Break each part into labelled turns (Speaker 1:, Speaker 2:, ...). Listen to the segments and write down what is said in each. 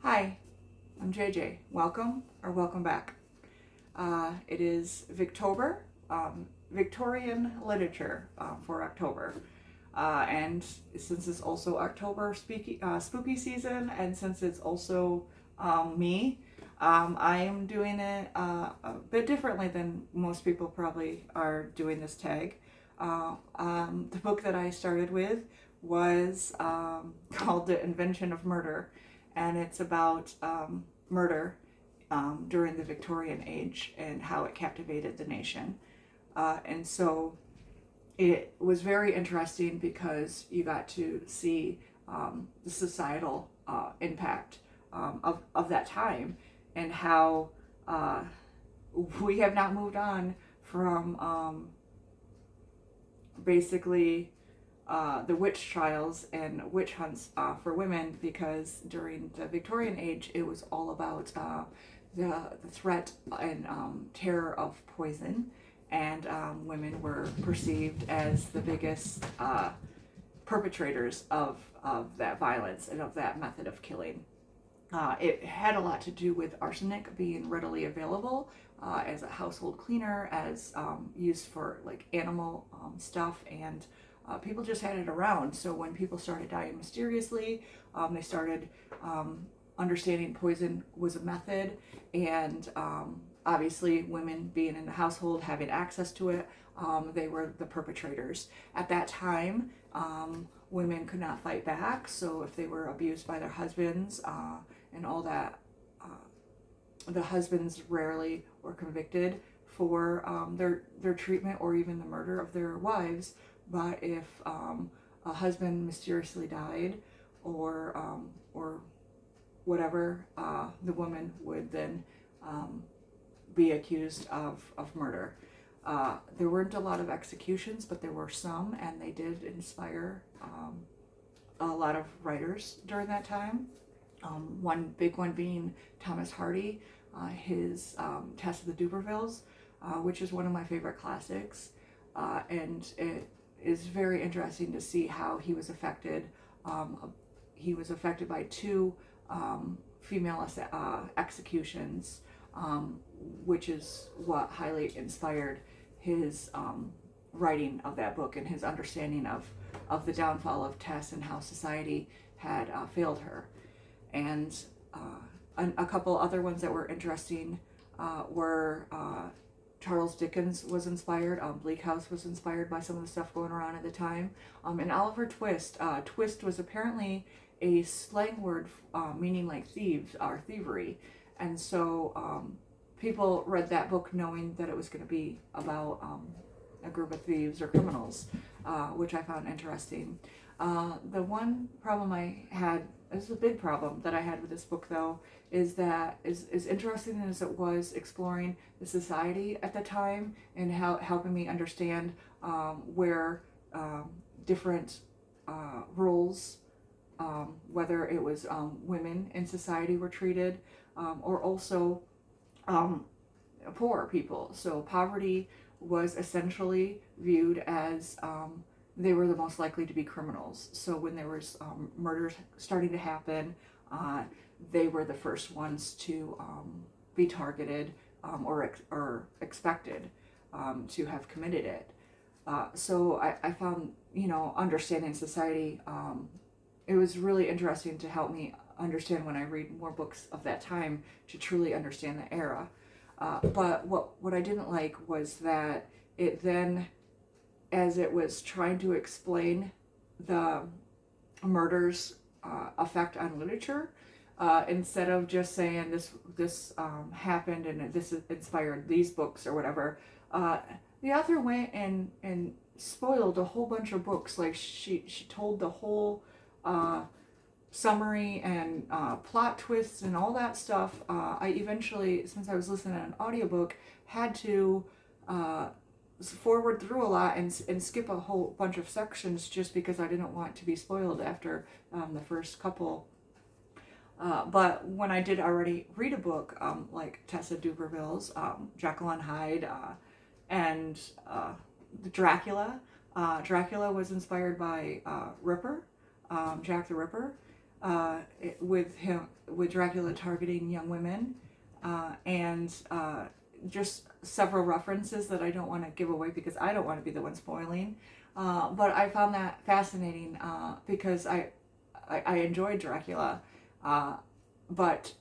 Speaker 1: Hi, I'm JJ. Welcome or welcome back. It is Victober, Victorian literature for October. And since it's also October spooky season, and since it's also me, I am doing it a bit differently than most people probably are doing this tag. The book that I started with was called The Invention of Murder, and it's about murder during the Victorian age and how it captivated the nation. And so it was very interesting because you got to see the societal impact of that time and how we have not moved on from basically the witch trials and witch hunts for women, because during the Victorian age it was all about the threat and terror of poison, and women were perceived as the biggest perpetrators of that violence and of that method of killing. It had a lot to do with arsenic being readily available as a household cleaner, as used for like animal stuff, and people just had it around. So when people started dying mysteriously, they started understanding poison was a method, and obviously women being in the household, having access to it, they were the perpetrators. At that time, women could not fight back, so if they were abused by their husbands and all that, the husbands rarely were convicted for their treatment or even the murder of their wives. But if a husband mysteriously died, or whatever, the woman would then be accused of murder. There weren't a lot of executions, but there were some, and they did inspire a lot of writers during that time. One big one being Thomas Hardy, his Tess of the Dubervilles, which is one of my favorite classics. And it is very interesting to see how he was affected. He was affected by two female executions, which is what highly inspired his writing of that book and his understanding of the downfall of Tess and how society had failed her. And a couple other ones that were interesting were Charles Dickens was inspired. Bleak House was inspired by some of the stuff going around at the time. And Oliver Twist. Twist was apparently a slang word meaning like thieves or thievery. And so people read that book knowing that it was going to be about a group of thieves or criminals, which I found interesting. The one problem I had, this is a big problem that I had with this book though, is that as interesting as it was exploring the society at the time and how helping me understand where different roles, whether it was women in society were treated, or also poor people. So poverty was essentially viewed as they were the most likely to be criminals. So when there was murders starting to happen, they were the first ones to be targeted, or expected to have committed it. So I found, understanding society, it was really interesting to help me understand when I read more books of that time to truly understand the era. But what I didn't like was that it then, as it was trying to explain the murder's effect on literature, instead of just saying this happened and this inspired these books or whatever, the author went and spoiled a whole bunch of books. Like she told the whole summary and plot twists and all that stuff. I eventually, since I was listening to an audiobook, had to forward through a lot and skip a whole bunch of sections just because I didn't want to be spoiled after the first couple. But when I did already read a book like Tessa Duberville's, Jekyll and Hyde, and Dracula. Dracula was inspired by Ripper, Jack the Ripper, with with Dracula targeting young women, and just several references that I don't want to give away because I don't want to be the one spoiling. But I found that fascinating because I enjoyed Dracula, but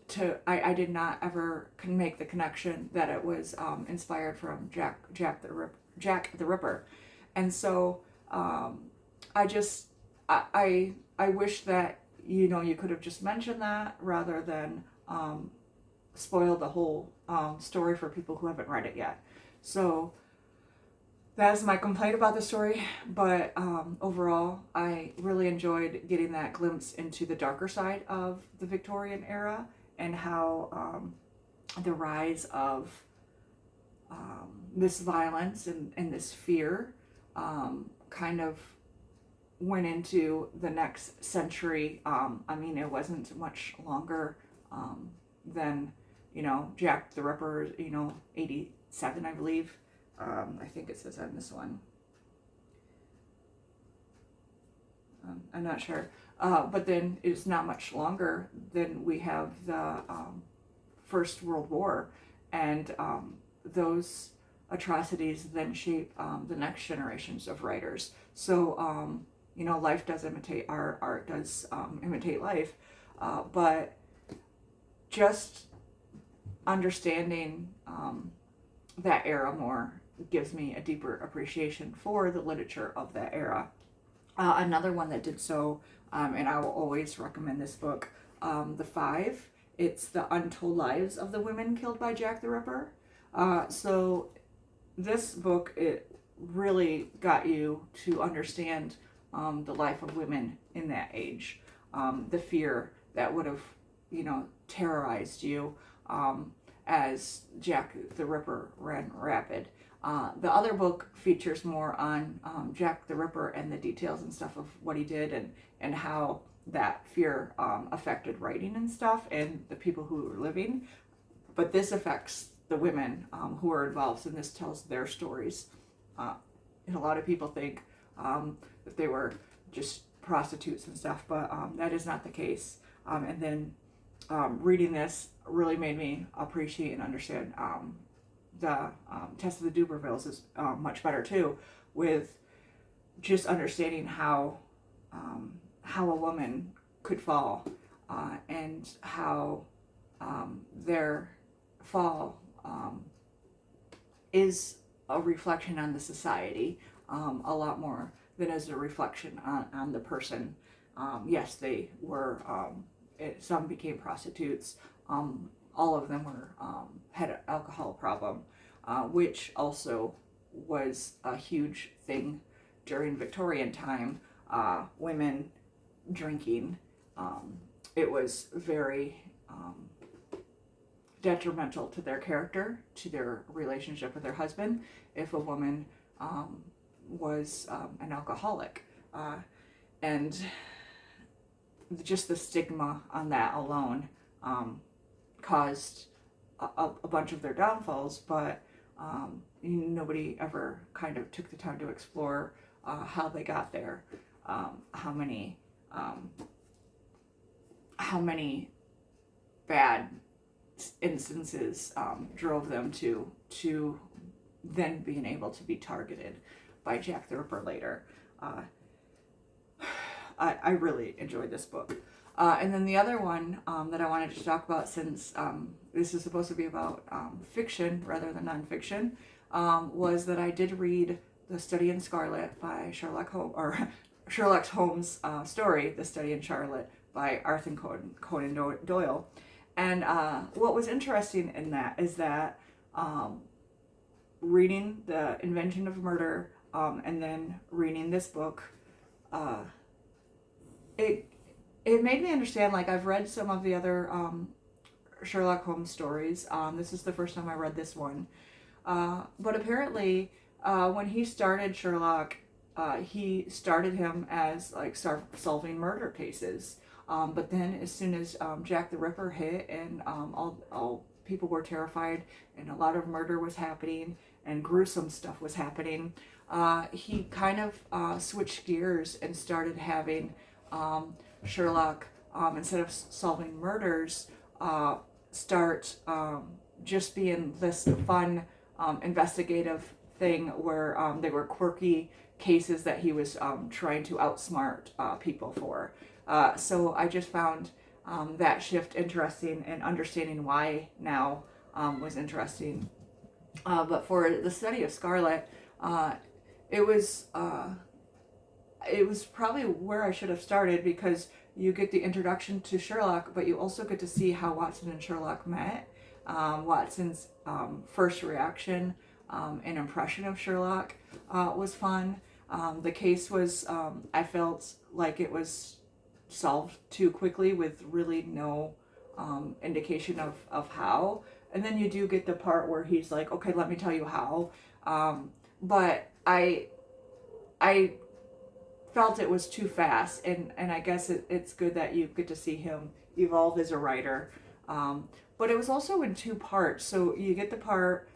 Speaker 1: I did not ever make the connection that it was inspired from Jack the Ripper, and so I just I wish that you could have just mentioned that rather than spoil the whole story for people who haven't read it yet. So that is my complaint about the story, but overall, I really enjoyed getting that glimpse into the darker side of the Victorian era and how the rise of this violence and this fear kind of went into the next century. I mean, it wasn't much longer than, Jack the Ripper, 87, I believe. I think it says on this one. I'm not sure. But then it's not much longer than we have the First World War. And those atrocities then shape the next generations of writers. So, life does imitate art does imitate life. But just understanding that era more gives me a deeper appreciation for the literature of that era. Another one that did so, and I will always recommend this book, The Five. It's the untold lives of the women killed by Jack the Ripper. So this book, it really got you to understand the life of women in that age, the fear that would have, terrorized you as Jack the Ripper ran rapid. The other book features more on Jack the Ripper and the details and stuff of what he did and how that fear affected writing and stuff and the people who were living. But this affects the women who are involved, and this tells their stories. And a lot of people think that they were just prostitutes and stuff, but that is not the case. And then reading this really made me appreciate and understand the Test of the Dubervilles is much better too, with just understanding how a woman could fall and how their fall is a reflection on the society a lot more than as a reflection on the person. Yes, they were, some became prostitutes. All of them were had an alcohol problem, which also was a huge thing during Victorian time. Women drinking, it was very detrimental to their character, to their relationship with their husband, if a woman was an alcoholic. And just the stigma on that alone caused a bunch of their downfalls, but nobody ever kind of took the time to explore how they got there, how many bad instances drove them to then being able to be targeted by Jack the Ripper later. I really enjoyed this book. And then the other one that I wanted to talk about, since this is supposed to be about fiction rather than nonfiction, was that I did read The Study in Scarlet by Sherlock Holmes' story, The Study in Charlotte by Arthur Conan Doyle. And what was interesting in that is that reading The Invention of Murder and then reading this book, it made me understand, like, I've read some of the other Sherlock Holmes stories. This is the first time I read this one. But apparently, when he started Sherlock, he started him as, like, solving murder cases. But then as soon as Jack the Ripper hit and all people were terrified and a lot of murder was happening and gruesome stuff was happening, he kind of switched gears and started having Sherlock instead of solving murders, start just being this fun investigative thing where they were quirky cases that he was trying to outsmart people for. So I just found that shift interesting, and understanding why now was interesting. But for the study of Scarlet, uh, it was uh, it was probably where I should have started, because you get the introduction to Sherlock, but you also get to see how Watson and Sherlock met. Watson's first reaction and impression of Sherlock was fun. The case was, I felt like it was solved too quickly with really no indication of how. And then you do get the part where he's like, okay, let me tell you how. But I felt it was too fast, and I guess it's good that you get to see him evolve as a writer. But it was also in two parts. So you get the part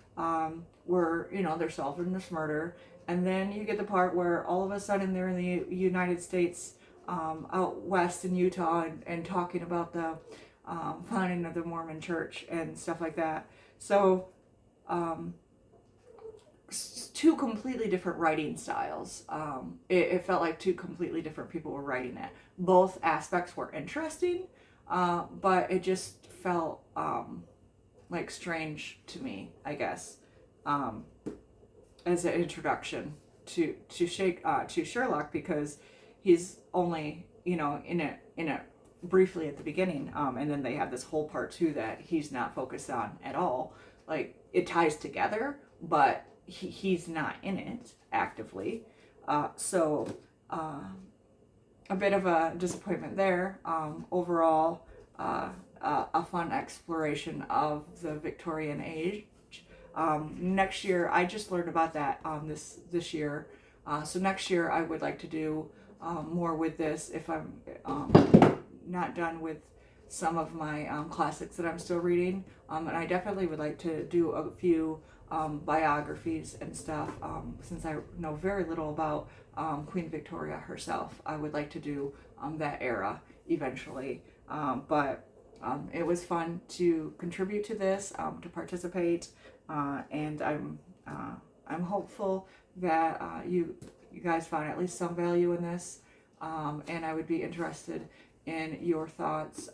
Speaker 1: where, they're solving this murder, and then you get the part where all of a sudden they're in the United States, out west in Utah, and talking about the founding of the Mormon Church and stuff like that. So two completely different writing styles. It felt like two completely different people were writing it. Both aspects were interesting, but it just felt like strange to me, I guess, as an introduction to Sherlock, because he's only in it briefly at the beginning, and then they have this whole part two that he's not focused on at all. Like, it ties together, but he's not in it actively. So a bit of a disappointment there. Overall, a fun exploration of the Victorian age. Next year, I just learned about that this year. So next year, I would like to do more with this, if I'm not done with some of my classics that I'm still reading. And I definitely would like to do a few biographies and stuff, since I know very little about Queen Victoria herself. I would like to do that era eventually. But it was fun to contribute to this, to participate, and I'm hopeful that you guys found at least some value in this, and I would be interested in your thoughts,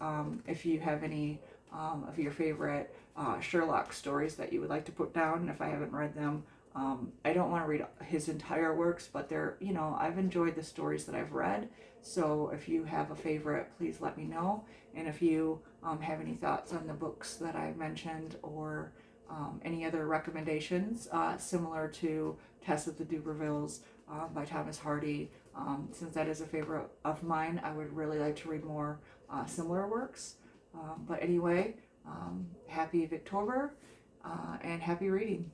Speaker 1: if you have any of your favorite Sherlock stories that you would like to put down. And if I haven't read them, I don't want to read his entire works, but I've enjoyed the stories that I've read. So if you have a favorite, please let me know. And if you have any thoughts on the books that I mentioned, or any other recommendations similar to Tess of the Dubervilles by Thomas Hardy, since that is a favorite of mine, I would really like to read more similar works. But anyway, happy Victober, and happy reading.